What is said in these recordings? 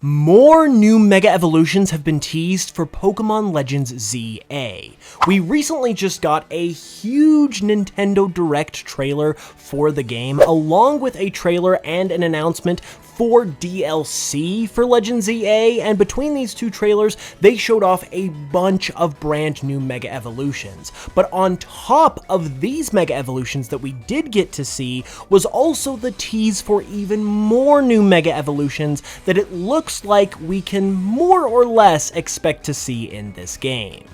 More new Mega Evolutions have been teased for Pokemon Legends ZA. We recently just got a huge Nintendo Direct trailer for the game, along with a trailer and an announcement for DLC for Legends ZA, and between these two trailers, they showed off a bunch of brand new Mega Evolutions. But on top of these Mega Evolutions that we did get to see was also the tease for even more new Mega Evolutions that it looks like we can more or less expect to see in this game.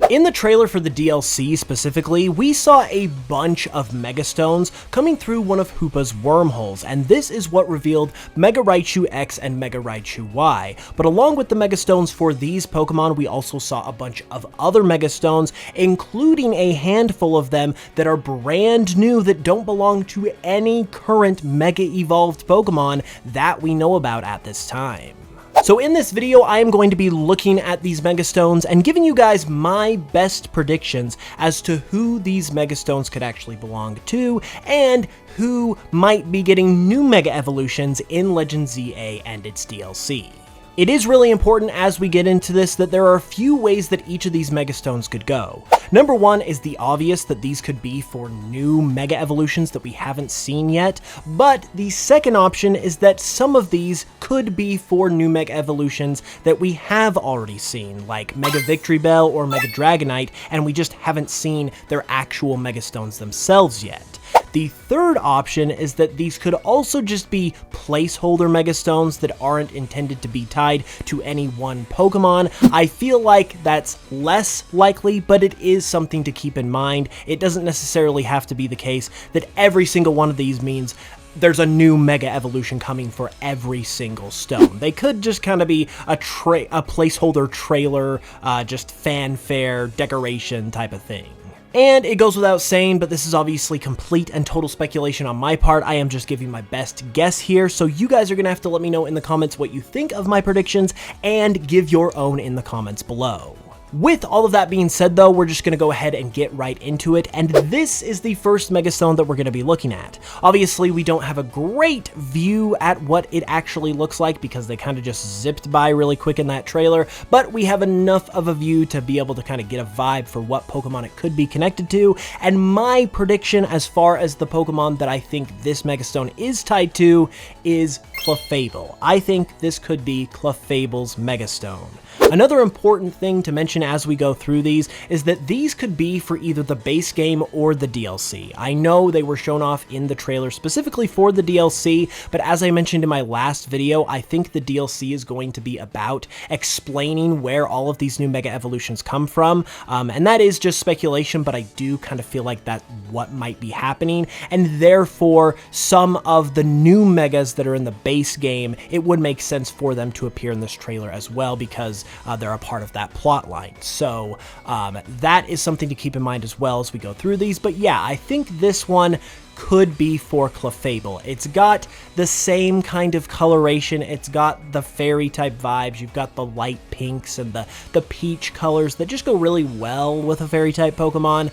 In the trailer for the DLC specifically, we saw a bunch of Mega Stones coming through one of Hoopa's wormholes, and this is what revealed Mega Raichu X and Mega Raichu Y. But along with the Mega Stones for these Pokemon, we also saw a bunch of other Mega Stones, including a handful of them that are brand new that don't belong to any current Mega Evolved Pokemon that we know about at this time. So in this video, I am going to be looking at these Mega Stones and giving you guys my best predictions as to who these Mega Stones could actually belong to, and who might be getting new Mega Evolutions in Legends ZA and its DLC. It is really important as we get into this that there are a few ways that each of these Mega Stones could go. Number one is the obvious that these could be for new Mega Evolutions that we haven't seen yet, but the second option is that some of these could be for new Mega Evolutions that we have already seen, like Mega Victreebel or Mega Dragonite, and we just haven't seen their actual Mega Stones themselves yet. The third option is that these could also just be placeholder Mega Stones that aren't intended to be tied to any one Pokemon. I feel like that's less likely, but it is something to keep in mind. It doesn't necessarily have to be the case that every single one of these means there's a new Mega Evolution coming for every single stone. They could just kind of be a placeholder trailer, just fanfare, decoration type of thing. And it goes without saying, but this is obviously complete and total speculation on my part. I am just giving my best guess here, so you guys are going to have to let me know in the comments what you think of my predictions and give your own in the comments below. With all of that being said though, we're just going to go ahead and get right into it, and this is the first Mega Stone that we're going to be looking at. Obviously, we don't have a great view at what it actually looks like because they kind of just zipped by really quick in that trailer, but we have enough of a view to be able to kind of get a vibe for what Pokemon it could be connected to, and my prediction as far as the Pokemon that I think this Mega Stone is tied to is Clefable. I think this could be Clefable's Mega Stone. Another important thing to mention as we go through these is that these could be for either the base game or the DLC. I know they were shown off in the trailer specifically for the DLC, but as I mentioned in my last video, I think the DLC is going to be about explaining where all of these new Mega Evolutions come from, and that is just speculation, but I do kind of feel like that's what might be happening, and therefore some of the new Megas that are in the base game, it would make sense for them to appear in this trailer as well because they're a part of that plot line. So that is something to keep in mind as well as we go through these. But yeah, I think this one could be for Clefable. It's got the same kind of coloration, it's got the fairy type vibes, you've got the light pinks and the peach colors that just go really well with a fairy type Pokemon,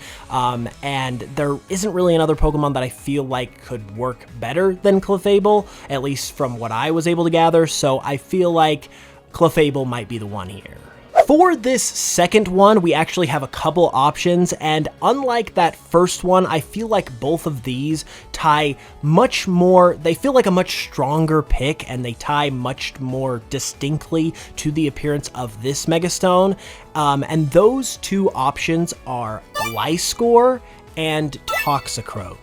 and there isn't really another Pokemon that I feel like could work better than Clefable, at least from what I was able to gather, so I feel like Clefable might be the one here. For this second one, we actually have a couple options, and unlike that first one, I feel like both of these tie much more, they feel like a much stronger pick, and they tie much more distinctly to the appearance of this Mega Stone, and those two options are Gliscor and Toxicroak.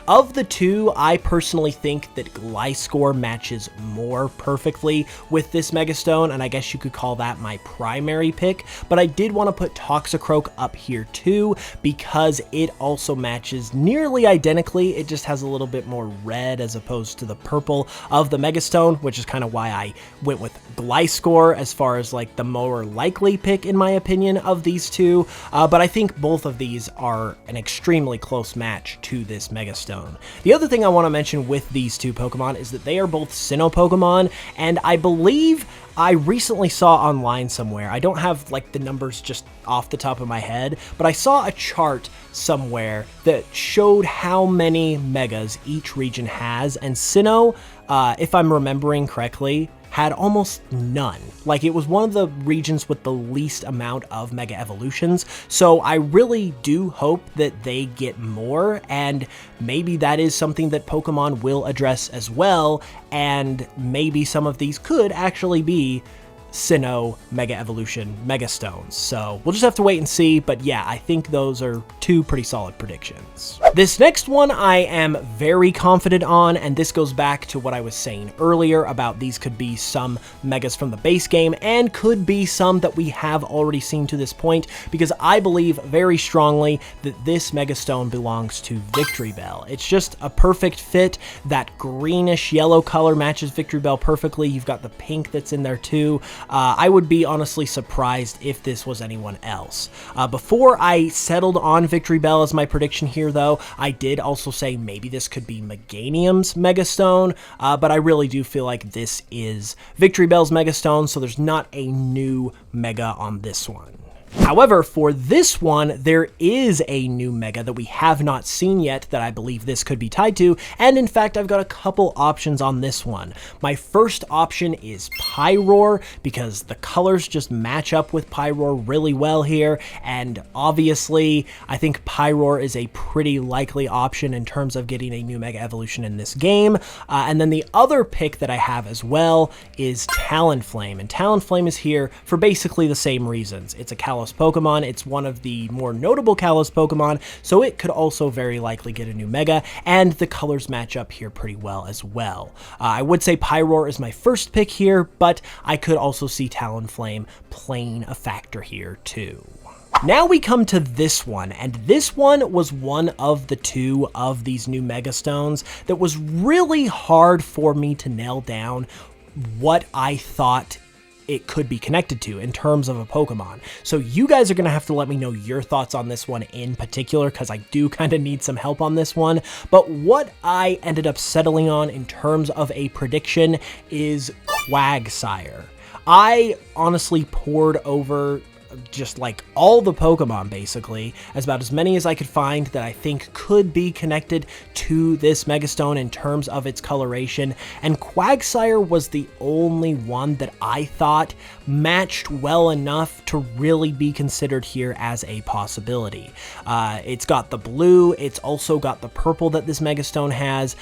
Of the two, I personally think that Gliscor matches more perfectly with this Mega Stone, and I guess you could call that my primary pick, but I did want to put Toxicroak up here too because it also matches nearly identically. It just has a little bit more red as opposed to the purple of the Mega Stone, which is kind of why I went with Gliscor as far as like the more likely pick in my opinion of these two, but I think both of these are an extremely close match to this Mega Stone. The other thing I want to mention with these two Pokemon is that they are both Sinnoh Pokemon, and I believe I recently saw online somewhere, I don't have like the numbers just off the top of my head, but I saw a chart somewhere that showed how many Megas each region has, and Sinnoh, if I'm remembering correctly, had almost none. Like, it was one of the regions with the least amount of Mega Evolutions, so I really do hope that they get more, and maybe that is something that Pokemon will address as well, and maybe some of these could actually be Sinnoh Mega Evolution Mega Stones. So we'll just have to wait and see, but yeah, I think those are two pretty solid predictions. This next one I am very confident on, and this goes back to what I was saying earlier about these could be some Megas from the base game and could be some that we have already seen to this point, because I believe very strongly that this Mega Stone belongs to Victreebel. It's just a perfect fit. That greenish yellow color matches Victreebel perfectly. You've got the pink that's in there too. I would be honestly surprised if this was anyone else. Before I settled on Victreebel as my prediction here, though, I did also say maybe this could be Meganium's Mega Stone, but I really do feel like this is Victreebel's Mega Stone, so there's not a new Mega on this one. However, for this one, there is a new Mega that we have not seen yet that I believe this could be tied to, and in fact, I've got a couple options on this one. My first option is Pyroar, because the colors just match up with Pyroar really well here, and obviously, I think Pyroar is a pretty likely option in terms of getting a new Mega Evolution in this game. And then the other pick that I have as well is Talonflame, and Talonflame is here for basically the same reasons. It's a Kalos Pokemon, it's one of the more notable Kalos Pokemon, so it could also very likely get a new Mega, and the colors match up here pretty well as well. I would say Pyroar is my first pick here, but I could also see Talonflame playing a factor here too. Now we come to this one, and this one was one of the two of these new Mega Stones that was really hard for me to nail down what I thought it could be connected to in terms of a Pokemon. So you guys are going to have to let me know your thoughts on this one in particular, because I do kind of need some help on this one. But what I ended up settling on in terms of a prediction is Quagsire. I honestly pored over just like all the Pokemon basically, as about as many as I could find that I think could be connected to this Megastone in terms of its coloration, and Quagsire was the only one that I thought matched well enough to really be considered here as a possibility. It's got the blue, it's also got the purple that this Megastone has,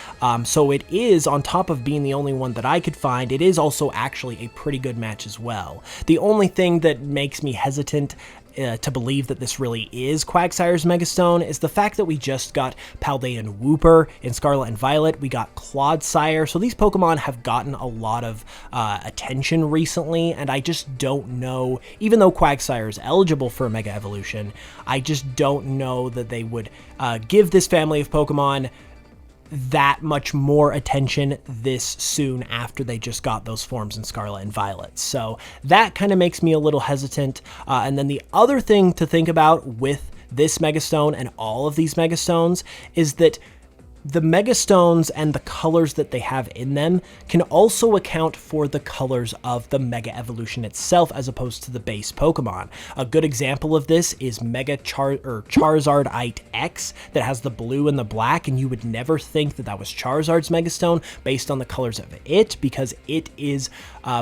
so it is, on top of being the only one that I could find, it is also actually a pretty good match as well. The only thing that makes me hesitant to believe that this really is Quagsire's Megastone is the fact that we just got Paldean Wooper in Scarlet and Violet, we got Clodsire, so these Pokemon have gotten a lot of attention recently, and I just don't know, even though Quagsire is eligible for a Mega Evolution, I just don't know that they would give this family of Pokemon that much more attention this soon after they just got those forms in Scarlet and Violet. So that kind of makes me a little hesitant. And then the other thing to think about with this Megastone and all of these Megastones is that the Megastones and the colors that they have in them can also account for the colors of the Mega Evolution itself as opposed to the base Pokemon. A good example of this is Charizardite X that has the blue and the black, and you would never think that that was Charizard's Megastone based on the colors of it, because it is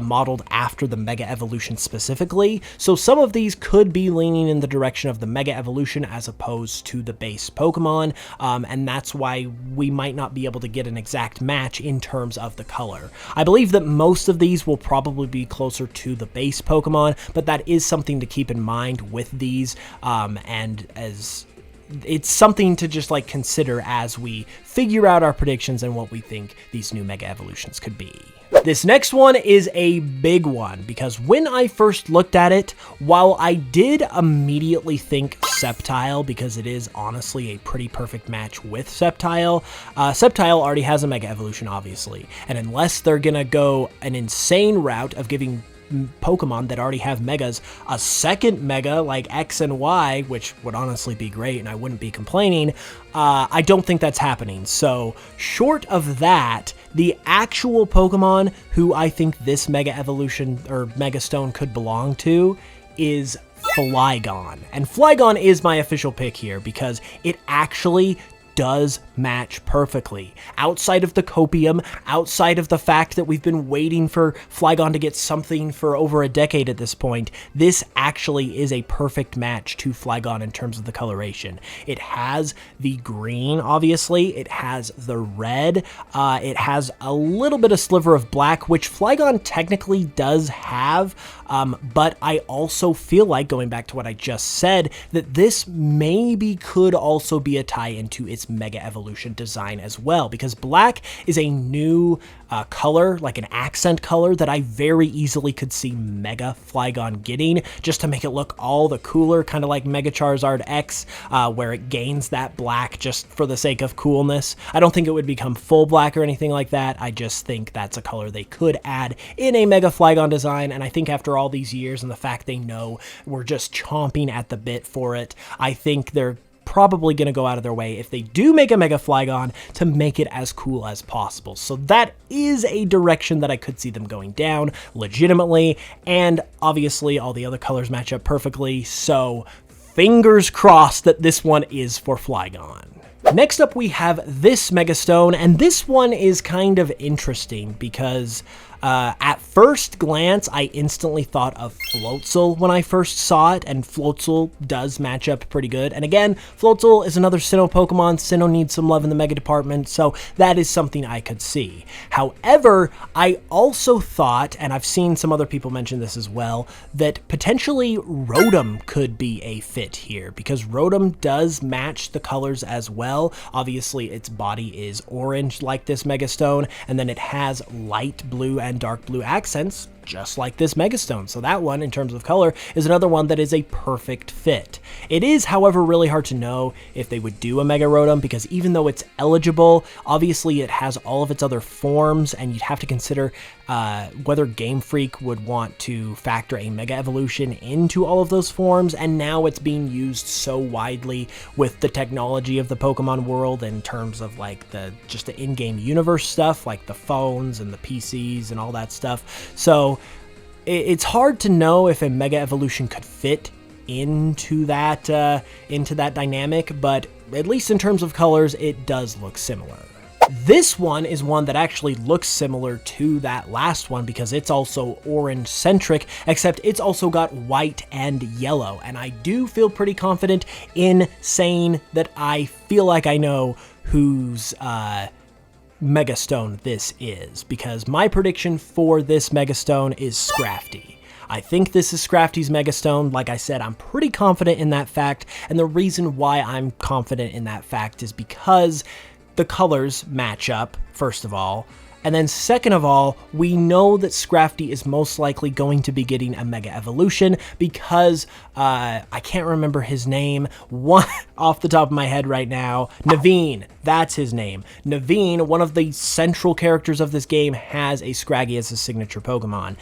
modeled after the Mega Evolution specifically. So some of these could be leaning in the direction of the Mega Evolution as opposed to the base Pokemon, and that's why we might not be able to get an exact match in terms of the color. I believe that most of these will probably be closer to the base Pokemon, but that is something to keep in mind with these, and as it's something to just like consider as we figure out our predictions and what we think these new Mega Evolutions could be. This next one is a big one, because when I first looked at it, while I did immediately think Sceptile, because it is honestly a pretty perfect match with Sceptile, Sceptile already has a Mega Evolution, obviously, and unless they're gonna go an insane route of giving Pokemon that already have Megas a second Mega like X and Y, which would honestly be great and I wouldn't be complaining, I don't think that's happening. So short of that, the actual Pokemon who I think this Mega Evolution or Mega Stone could belong to is Flygon. And Flygon is my official pick here because it actually does match perfectly. Outside of the copium, outside of the fact that we've been waiting for Flygon to get something for over a decade at this point, this actually is a perfect match to Flygon in terms of the coloration. It has the green, obviously, it has the red, it has a little bit of sliver of black, which Flygon technically does have, but I also feel like, going back to what I just said, that this maybe could also be a tie into its Mega Evolution design as well, because black is a new color, like an accent color, that I very easily could see Mega Flygon getting, just to make it look all the cooler, kind of like Mega Charizard X, where it gains that black just for the sake of coolness. I don't think it would become full black or anything like that. I just think that's a color they could add in a Mega Flygon design, and I think after all these years and the fact they know we're just chomping at the bit for it, I think they're probably going to go out of their way, if they do make a Mega Flygon, to make it as cool as possible. So that is a direction that I could see them going down legitimately, and obviously all the other colors match up perfectly, so fingers crossed that this one is for Flygon. Next up, we have this Mega Stone, and this one is kind of interesting because at first glance, I instantly thought of Floatzel when I first saw it, and Floatzel does match up pretty good. And again, Floatzel is another Sinnoh Pokemon. Sinnoh needs some love in the Mega department, so that is something I could see. However, I also thought, and I've seen some other people mention this as well, that potentially Rotom could be a fit here, because Rotom does match the colors as well. Obviously, its body is orange like this Mega Stone, and then it has light blue and dark blue accents, just like this Mega Stone. So that one, in terms of color, is another one that is a perfect fit. It is, however, really hard to know if they would do a Mega Rotom, because even though it's eligible, obviously it has all of its other forms, and you'd have to consider whether Game Freak would want to factor a Mega Evolution into all of those forms, and now it's being used so widely with the technology of the Pokemon world in terms of like just the in-game universe stuff, like the phones and the PCs and all that stuff. So it's hard to know if a Mega Evolution could fit into that dynamic, but at least in terms of colors, it does look similar. This one is one that actually looks similar to that last one because it's also orange-centric, except it's also got white and yellow, and I do feel pretty confident in saying that I feel like I know whose Mega Stone this is, because my prediction for this Mega Stone is Scrafty. I think this is Scrafty's Mega Stone. Like I said, I'm pretty confident in that fact, and the reason why I'm confident in that fact is because the colors match up, first of all, and then second of all, we know that Scrafty is most likely going to be getting a Mega Evolution because, I can't remember his name, one off the top of my head right now, Naveen, that's his name. Naveen, one of the central characters of this game, has a Scraggy as his signature Pokemon.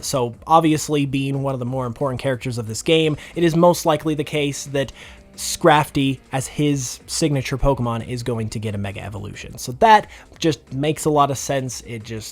So obviously being one of the more important characters of this game, it is most likely the case that Scrafty, as his signature Pokemon, is going to get a Mega Evolution. So that just makes a lot of sense.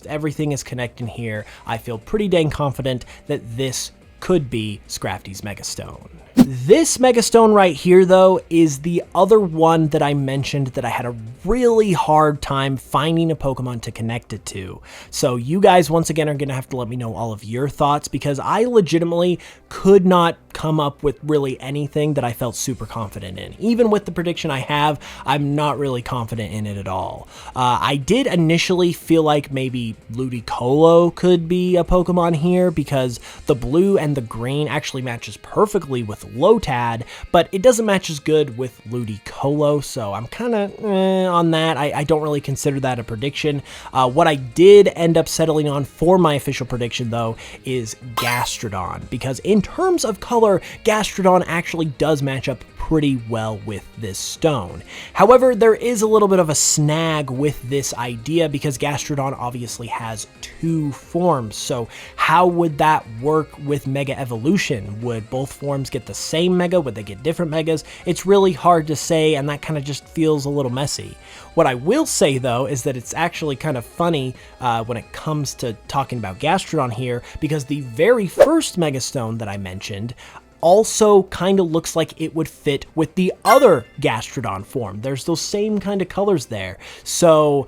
Everything is connecting here. I feel pretty dang confident that this could be Scrafty's Mega Stone. This Mega Stone right here, though, is the other one that I mentioned that I had a really hard time finding a Pokemon to connect it to. So you guys, once again, are going to have to let me know all of your thoughts, because I legitimately could not come up with really anything that I felt super confident in. Even with the prediction I have, I'm not really confident in it at all. I did initially feel like maybe Ludicolo could be a Pokemon here, because the blue and the green actually matches perfectly with Lotad, but it doesn't match as good with Ludicolo, so I'm kind of on that. I don't really consider that a prediction. What I did end up settling on for my official prediction, though, is Gastrodon, because in terms of color, Gastrodon actually does match up pretty well with this stone. However, there is a little bit of a snag with this idea because Gastrodon obviously has two forms, so how would that work with Mega Evolution? Would both forms get the same Mega? Would they get different Megas? It's really hard to say, and that kind of just feels a little messy. What I will say, though, is that it's actually kind of funny when it comes to talking about Gastrodon here, because the very first Mega Stone that I mentioned also kind of looks like it would fit with the other Gastrodon form. There's those same kind of colors there. So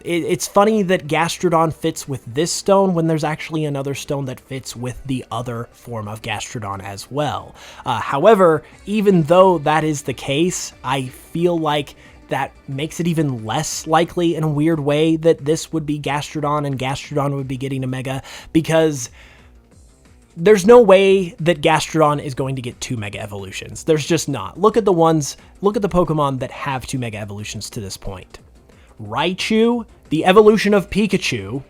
it's funny that Gastrodon fits with this stone when there's actually another stone that fits with the other form of Gastrodon as well. However, even though that is the case, I feel like that makes it even less likely in a weird way that this would be Gastrodon and Gastrodon would be getting a Mega, because there's no way that Gastrodon is going to get 2 Mega Evolutions. There's just not. Look at the Pokemon that have 2 Mega Evolutions to this point. Raichu, the evolution of Pikachu,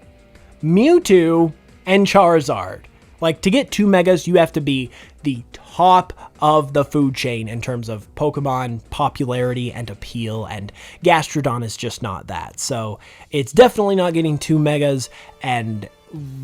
Mewtwo, and Charizard. Like, to get 2 Megas, you have to be the top of the food chain in terms of Pokemon popularity and appeal, and Gastrodon is just not that. So it's definitely not getting 2 Megas, and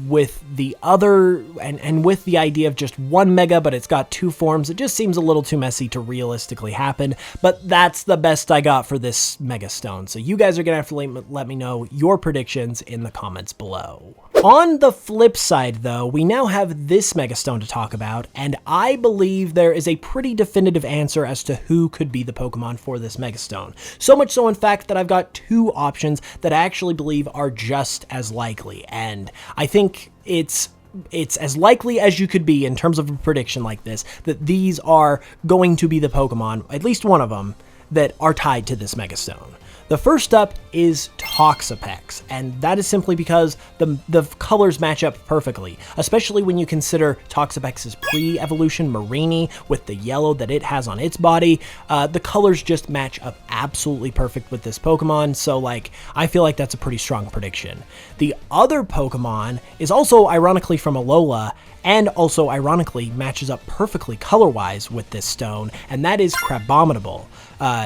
with the other, and with the idea of just 1 Mega, but it's got 2 forms, it just seems a little too messy to realistically happen, but that's the best I got for this Mega Stone. So you guys are gonna have to let me know your predictions in the comments below. On the flip side, though, we now have this Mega Stone to talk about, and I believe there is a pretty definitive answer as to who could be the Pokemon for this Mega Stone. So much so, in fact, that I've got 2 options that I actually believe are just as likely, and I think it's as likely as you could be in terms of a prediction like this, that these are going to be the Pokemon, at least one of them, that are tied to this Mega Stone. The first up is Toxapex, and that is simply because the colors match up perfectly, especially when you consider Toxapex's pre-evolution Mareanie with the yellow that it has on its body. The colors just match up absolutely perfect with this Pokemon, so like, I feel like that's a pretty strong prediction. The other Pokemon is also ironically from Alola, and also ironically matches up perfectly color-wise with this stone, and that is Crabominable.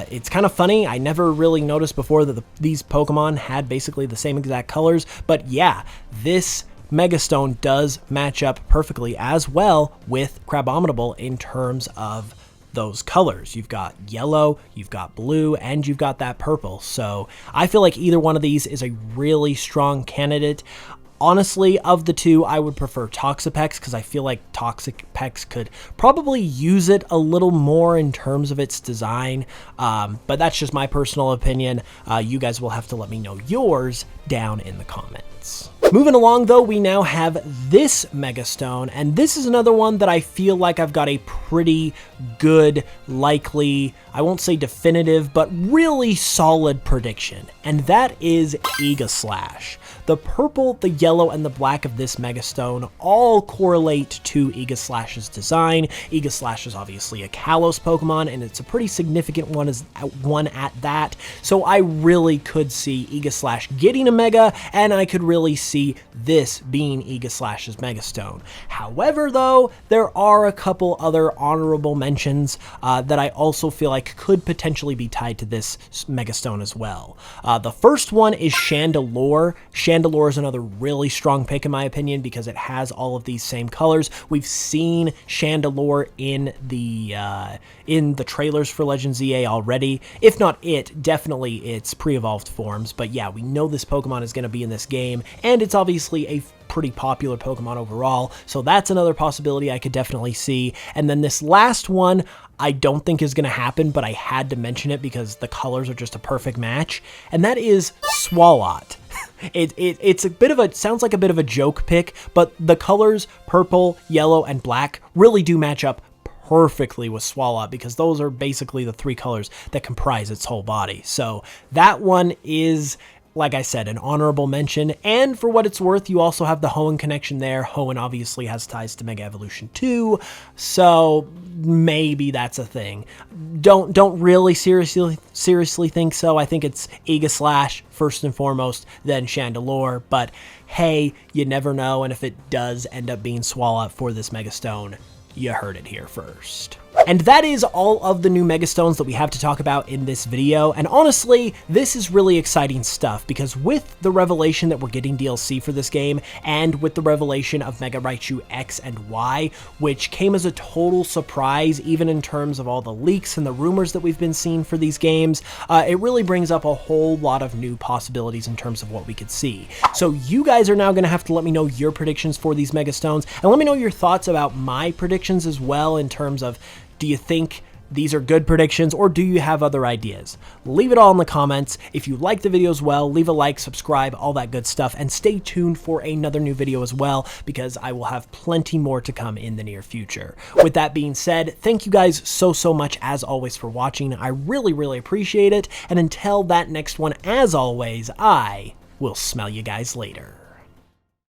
It's kind of funny, I never really noticed before that these Pokemon had basically the same exact colors, but yeah, this Mega Stone does match up perfectly as well with Crabominable in terms of those colors. You've got yellow, you've got blue, and you've got that purple, so I feel like either one of these is a really strong candidate. Honestly, of the 2, I would prefer Toxapex because I feel like Toxapex could probably use it a little more in terms of its design, but that's just my personal opinion. You guys will have to let me know yours down in the comments. Moving along, though, we now have this Mega Stone, and this is another one that I feel like I've got a pretty good, likely, I won't say definitive, but really solid prediction, and that is Aegislash. The purple, the yellow, and the black of this Mega Stone all correlate to Aegislash's design. Aegislash is obviously a Kalos Pokemon, and it's a pretty significant one at that, so I really could see Aegislash getting a Mega, and I could really see this being Aegislash's Mega Stone. However, though, there are a couple other honorable mentions that I also feel like could potentially be tied to this Mega Stone as well. The first one is Chandelure. Chandelure is another really strong pick in my opinion because it has all of these same colors. We've seen Chandelure in the trailers for Legends ZA already. If not it, definitely its pre-evolved forms. But yeah, we know this Pokemon is going to be in this game, and it's obviously a pretty popular Pokemon overall, so that's another possibility I could definitely see. And then this last one I don't think is going to happen, but I had to mention it because the colors are just a perfect match, and that is Swalot. It's a bit of a, sounds like a bit of a joke pick, but the colors purple, yellow, and black really do match up perfectly with Swalot because those are basically the 3 colors that comprise its whole body. So that one is, like I said, an honorable mention, and for what it's worth, you also have the Hoenn connection there. Hoenn obviously has ties to Mega Evolution 2, so maybe that's a thing. Don't really seriously think so. I think it's Aegislash first and foremost, then Chandelure, but hey, you never know, and if it does end up being Swalot for this Mega Stone, you heard it here first. And that is all of the new Megastones that we have to talk about in this video, and honestly, this is really exciting stuff, because with the revelation that we're getting DLC for this game, and with the revelation of Mega Raichu X and Y, which came as a total surprise even in terms of all the leaks and the rumors that we've been seeing for these games, it really brings up a whole lot of new possibilities in terms of what we could see. So you guys are now going to have to let me know your predictions for these Megastones, and let me know your thoughts about my predictions as well in terms of, do you think these are good predictions, or do you have other ideas? Leave it all in the comments. If you like the video as well, leave a like, subscribe, all that good stuff, and stay tuned for another new video as well, because I will have plenty more to come in the near future. With that being said, thank you guys so much as always for watching. I really appreciate it, and until that next one, as always, I will smell you guys later.